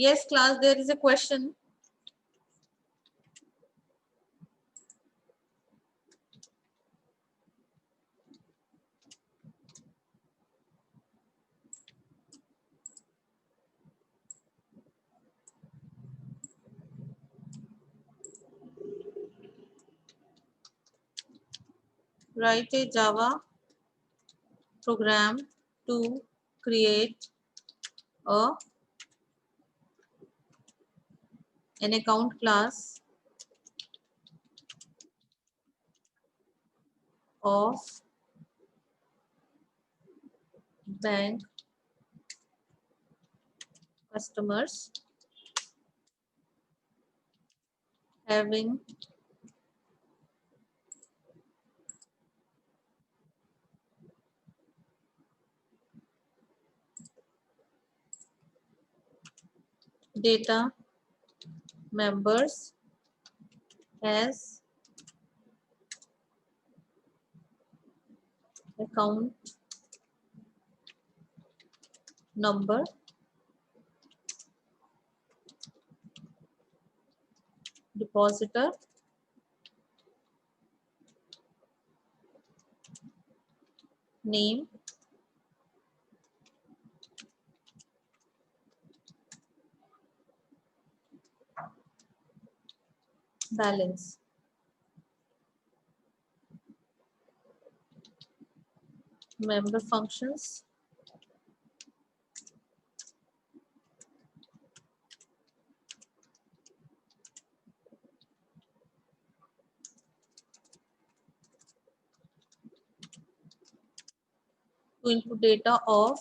Yes, class, there is a question. Write a Java program to create an account class of bank customers having data members as account number, depositor, name, balance. Member functions to input data of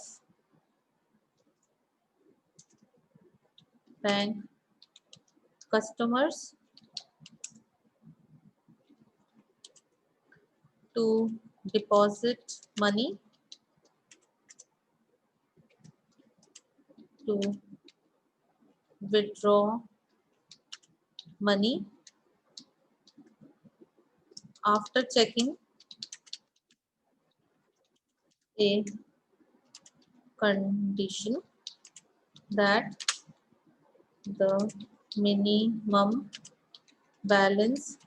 bank customers to deposit money, to withdraw money. After checking a condition that the minimum balance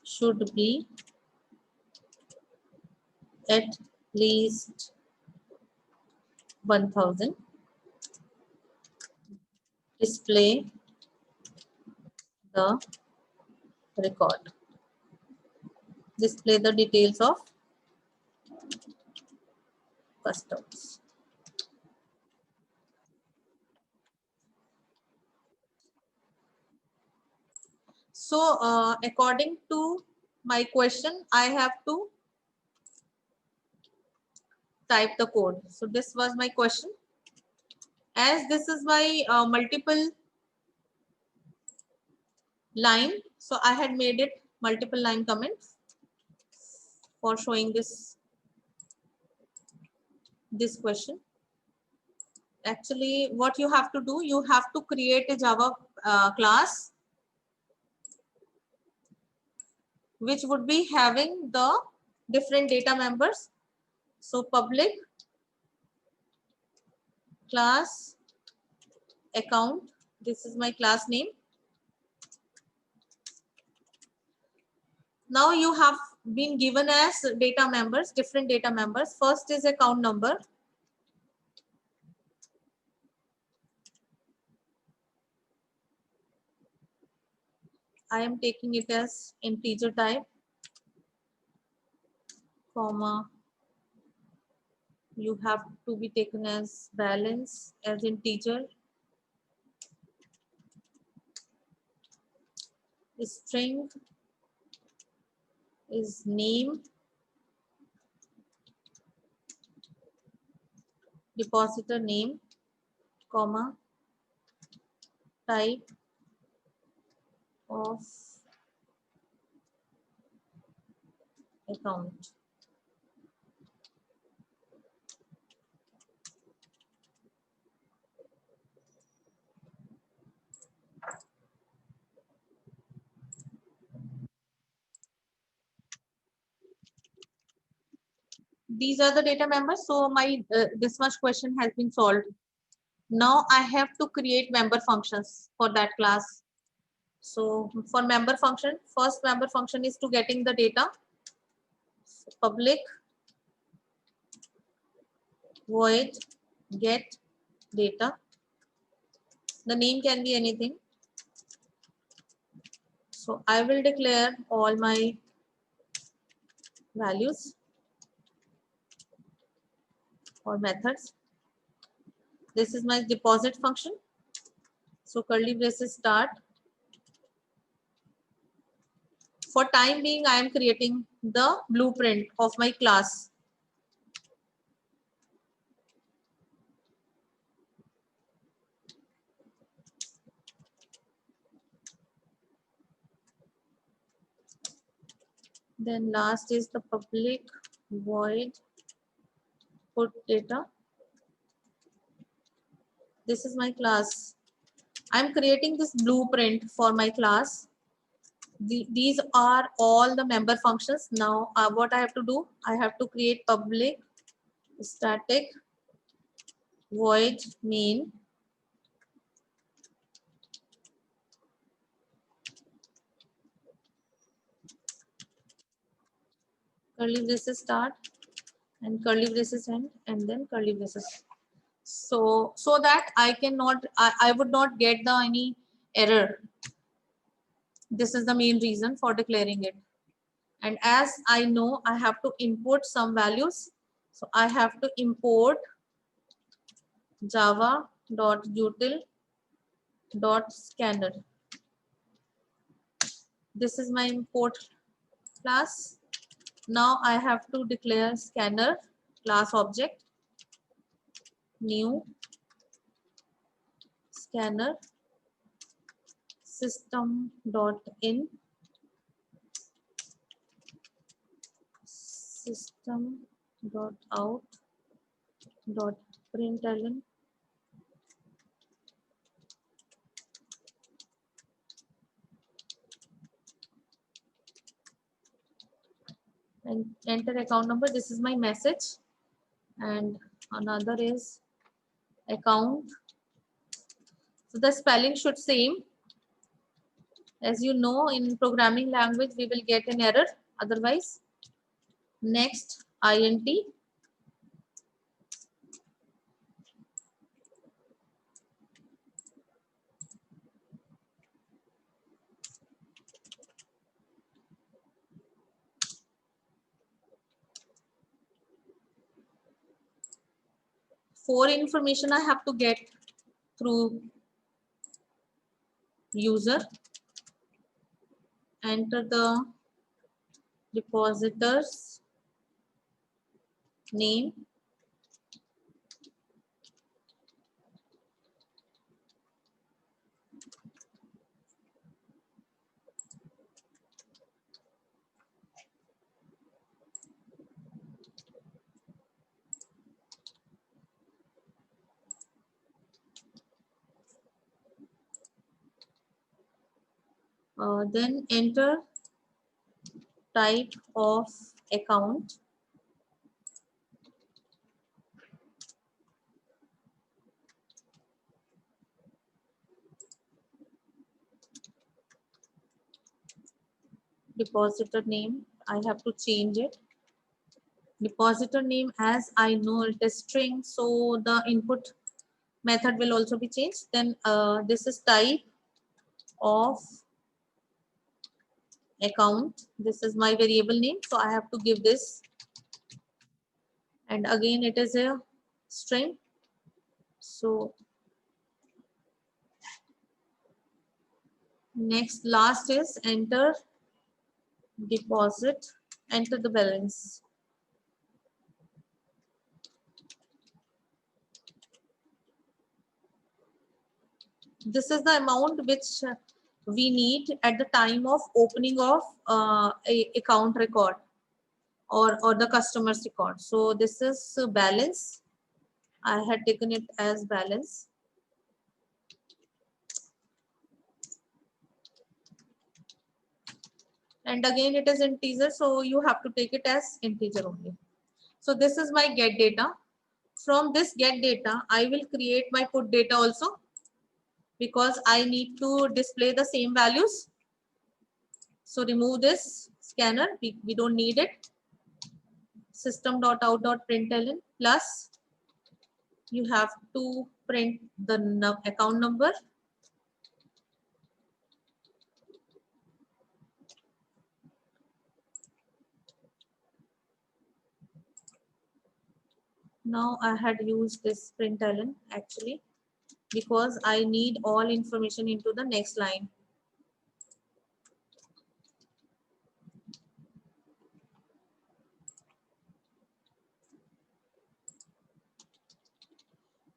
should be at least 1000, display the record. Display the details of customers. So according to my question, I have to type the code. So this was my question. As this is my multiple line, so I had made it multiple line comments for showing this question. Actually, what you have to do, you have to create a Java class which would be having the different data members. So public class account, this is my class name. Now you have been given as data members, different data members. First is account number. I am taking it as integer type, comma. You have to be taken as balance as integer. String is name, depositor name, comma, type of account. These are the data members. So my this much question has been solved. Now I have to create member functions for that class. So for member function, first member function is to getting the data. So public void get data. The name can be anything. So I will declare all my values or methods. This is my deposit function. So curly braces start. For time being, I am creating the blueprint of my class. Then last is the public void put data. This is my class. I'm creating this blueprint for my class. These are all the member functions. Now what I have to do, I have to create public static void main. Curly braces start and curly braces end, and then curly braces. So that I would not get the any error. This is the main reason for declaring it. And as I know I have to input some values, so I have to import java.util.scanner. This is my import class. Now I have to declare scanner class object, new scanner system.in system.out.println and enter account number. This is my message, and another is account. So the spelling should same. As you know, in programming language we will get an error otherwise. Next int. For information I have to get through user. Enter the depositor's name, then enter type of account. Depositor name, I have to change it. Depositor name, as I know it is string, so the input method will also be changed. Then this is type of account. This is my variable name, so I have to give this. And again it is a string. So next last is enter deposit, enter the balance. This is the amount which we need at the time of opening of a account record or the customer's record. So this is balance. I had taken it as balance. And again it is integer, so you have to take it as integer only. So this is my get data. From this get data, I will create my put data also, because I need to display the same values. So remove this scanner, we don't need it. System.out.println plus you have to print the account number. Now I had used this println actually because I need all information into the next line.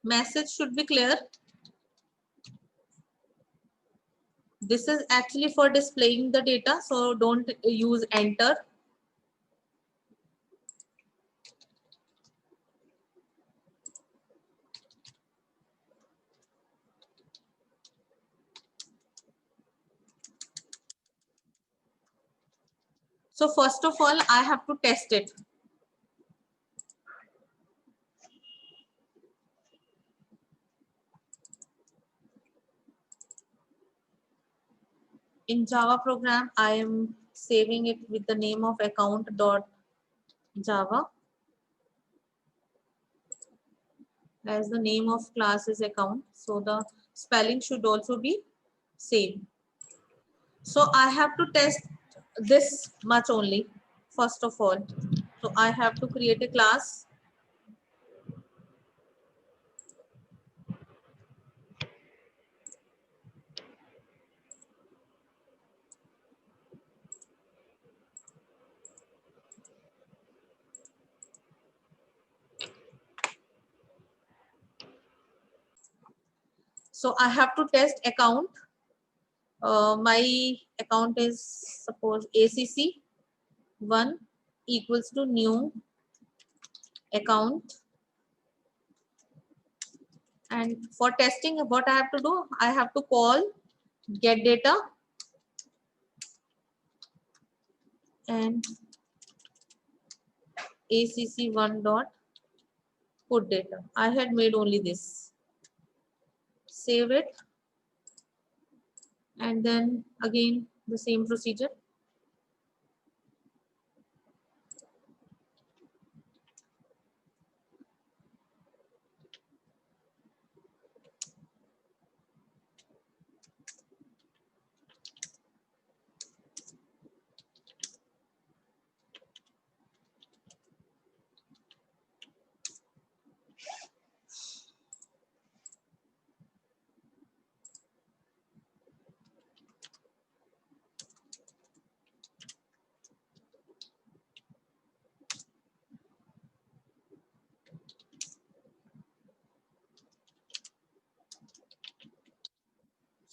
Message should be clear. This is actually for displaying the data, so don't use enter. So first of all, I have to test it. In Java program, I am saving it with the name of account.java, as the name of class is account. So the spelling should also be same. So I have to test this much only, first of all. So I have to create a class. So I have to test account. My account is suppose ACC1 equals to new account. And for testing, what I have to do, I have to call get data and ACC1 dot put data. I had made only this. Save it. And then again, the same procedure.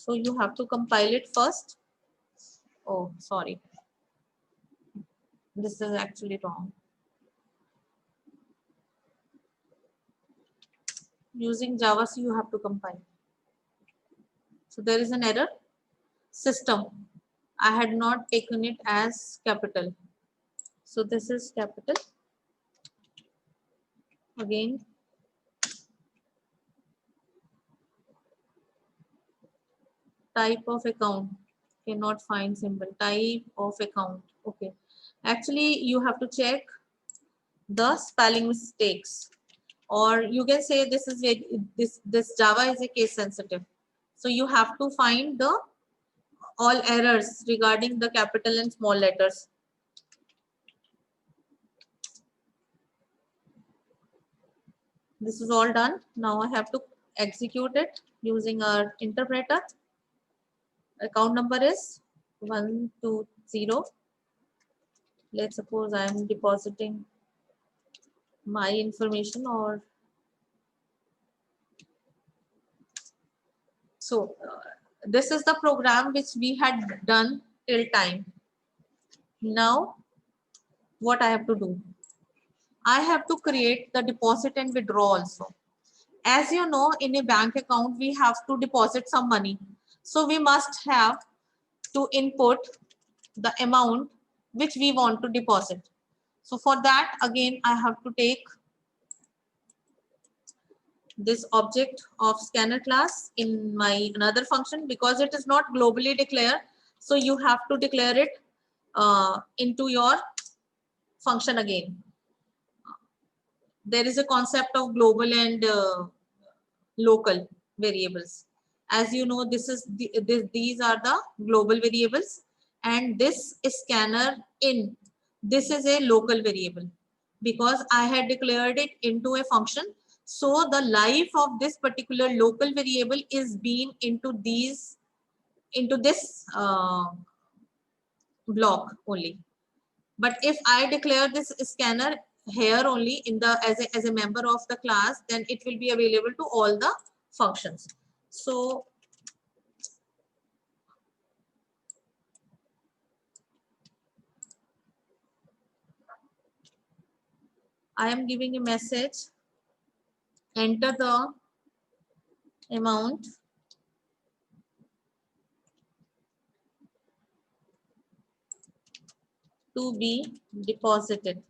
So you have to compile it first. Oh, sorry. This is actually wrong. Using Java, so you have to compile. So there is an error. System. I had not taken it as capital. So this is capital. Again, type of account. Cannot find symbol. Type of account. Okay. Actually, you have to check the spelling mistakes, or you can say this is this Java is a case sensitive. So you have to find the all errors regarding the capital and small letters. This is all done. Now I have to execute it using our interpreter. Account number is 120. Let's suppose I am depositing my information, or so this is the program which we had done till time. Now what I have to do, I have to create the deposit and withdraw also. As you know, in a bank account we have to deposit some money, so we must have to input the amount which we want to deposit. So for that, again I have to take this object of scanner class in my another function, because it is not globally declared. So you have to declare it into your function again. There is a concept of global and local variables. As you know, these are the global variables, and this scanner in, this is a local variable, because I had declared it into a function. So the life of this particular local variable is being into this block only. But if I declare this scanner here only in the as a member of the class, then it will be available to all the functions. So I am giving a message, enter the amount to be deposited.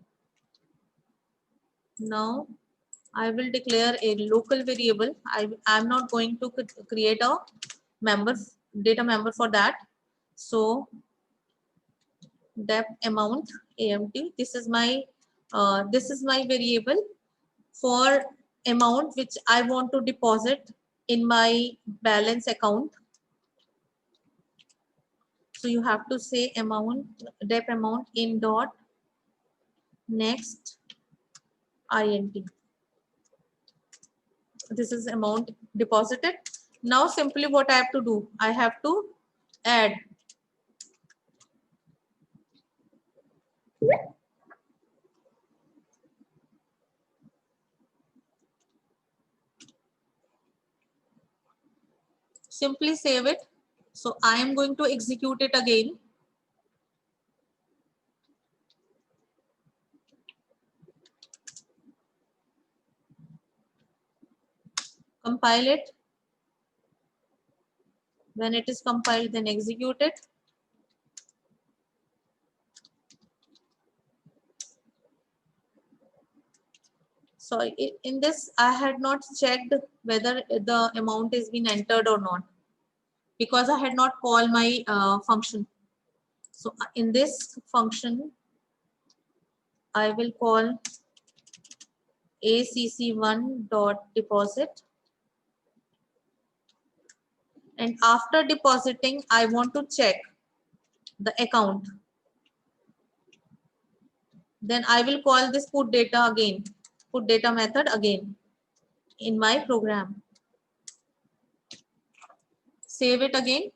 Now I will declare a local variable. I'm not going to create a data member for that. So dep amount amt, this is my variable for amount which I want to deposit in my balance account. So you have to say amount, dep amount in dot next int. This is amount deposited. Now simply what I have to do, I have to add simply save it. So I am going to execute it again. Compile it. When it is compiled, then execute it. So in this, I had not checked whether the amount is been entered or not, because I had not called my function. So in this function, I will call acc1.deposit, and after depositing, I want to check the account. Then I will call this put data method again in my program. Save it again.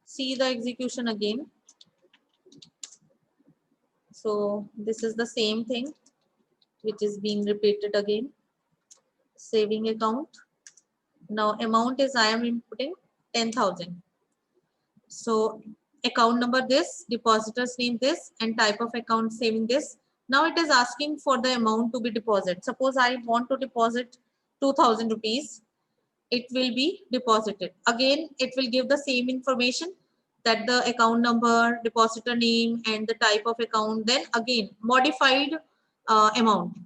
See the execution again. So this is the same thing which is being repeated again. Saving account. Now amount is I am inputting 10,000. So account number this, depositor's name this, and type of account saving this. Now it is asking for the amount to be deposited. Suppose I want to deposit 2,000 rupees. It will be deposited. Again, it will give the same information, that the account number, depositor name, and the type of account. Then again, modified amount.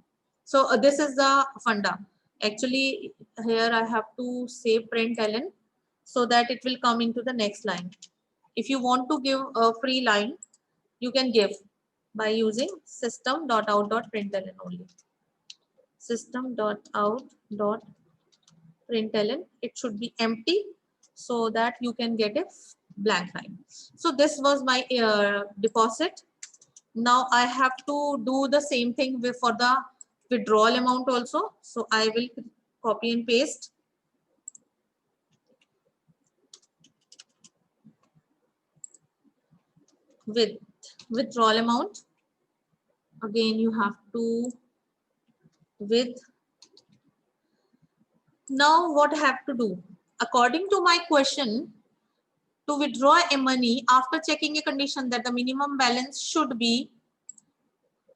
So this is the funda. Actually, here I have to say println so that it will come into the next line. If you want to give a free line, you can give by using system.out.println only. System.out.println, it should be empty so that you can get a blank line. So this was my deposit. Now I have to do the same thing for the withdrawal amount also. So I will copy and paste. With withdrawal amount, again you have to with Now what I have to do? According to my question, to withdraw a money after checking a condition that the minimum balance should be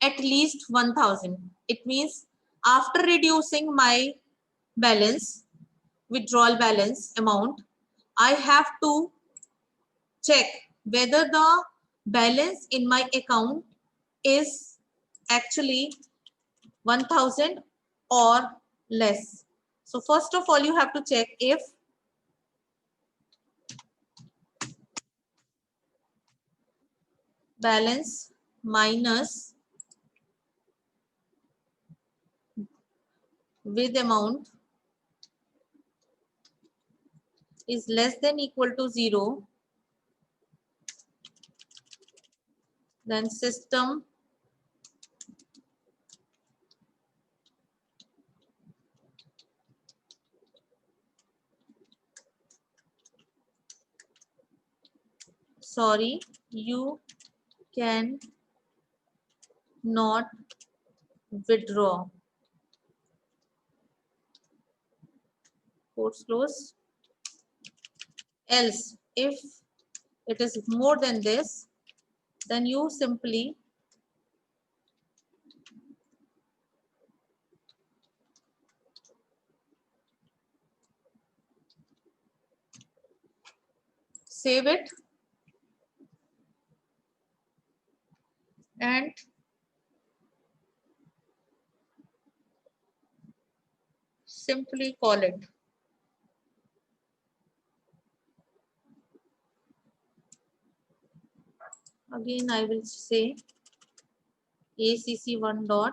at least 1000. It means after reducing my balance, withdrawal balance amount, I have to check whether the balance in my account is actually 1000 or less. So first of all, you have to check if balance minus with amount is less than equal to 0, then system sorry, you can not withdraw. Quotes close. Else, if it is more than this, then you simply save it and simply call it. Again, I will say ACC1 dot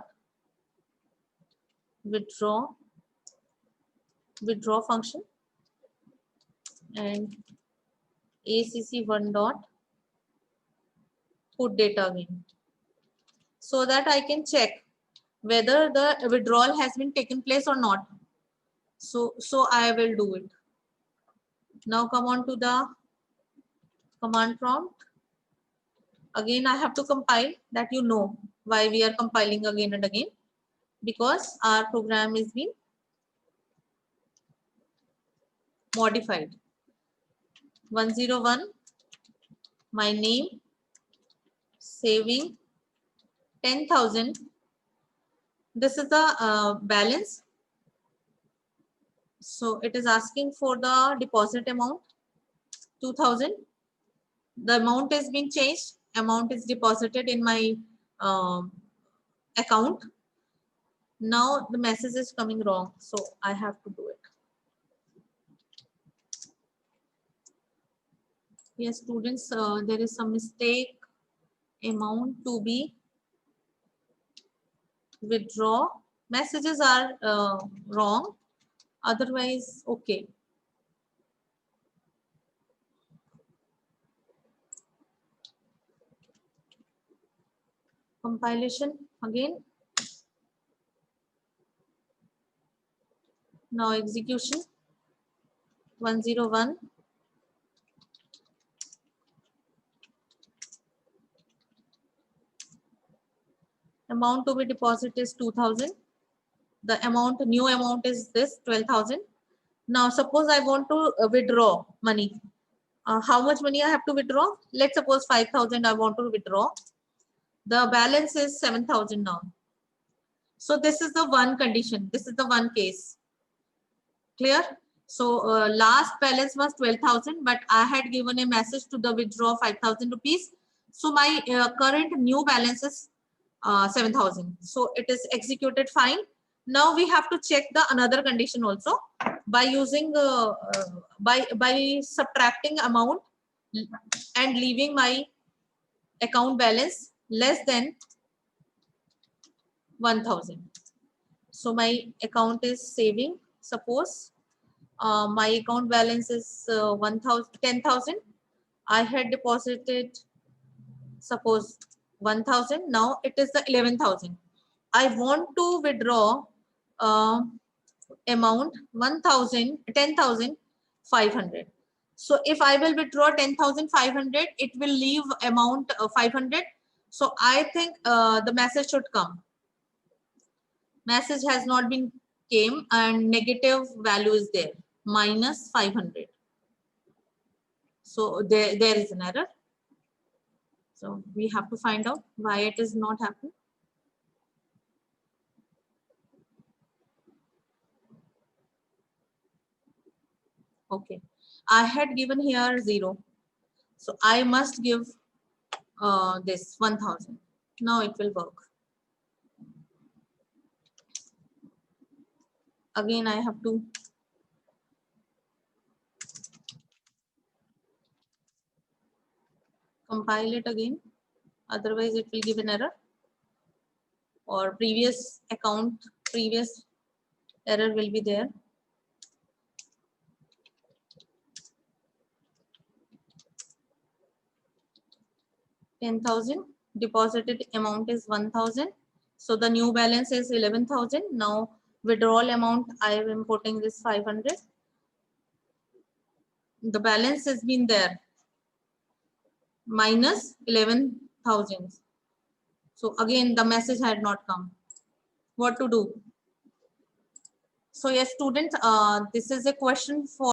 withdraw function and ACC1 dot put data again, so that I can check whether the withdrawal has been taken place or not. So I will do it. Now come on to the command prompt. Again, I have to compile, that you know why we are compiling again and again, because our program is being modified. 101, my name, saving 10,000. This is the balance. So it is asking for the deposit amount 2000. The amount has been changed. Amount is deposited in my account. Now the message is coming wrong, so I have to do it. Yes, students, there is some mistake. Amount to be withdraw. Messages are wrong. Otherwise, okay. Compilation again. Now execution. 101. Amount to be deposited is 2000. The amount, new amount is this 12,000. Now suppose I want to withdraw money. How much money I have to withdraw? Let's suppose 5,000 I want to withdraw. The balance is 7,000 now. So this is the one condition. This is the one case. Clear? So last balance was 12,000, but I had given a message to the withdraw 5,000 rupees. So my current new balance is 7,000. So it is executed fine. Now we have to check the another condition also by using by subtracting amount and leaving my account balance less than 1,000. So my account is saving. Suppose my account balance is 10,000. I had deposited, suppose 1,000. Now it is the 11,000. I want to withdraw amount 10,500. So if I will withdraw 10,500, it will leave amount 500. So I think the message should come. Message has not been came and negative value is there, minus 500. So there is an error. So we have to find out why it is not happening. Okay, I had given here 0. So I must give this 1000. Now it will work. Again, I have to compile it again. Otherwise, it will give an error. Or previous account, previous error will be there. $10,000. Deposited amount is 1,000. So the new balance is 11,000. Now withdrawal amount, I am importing this 500. The balance has been there, minus 11,000. So again, the message had not come. What to do? So yes, students, this is a question for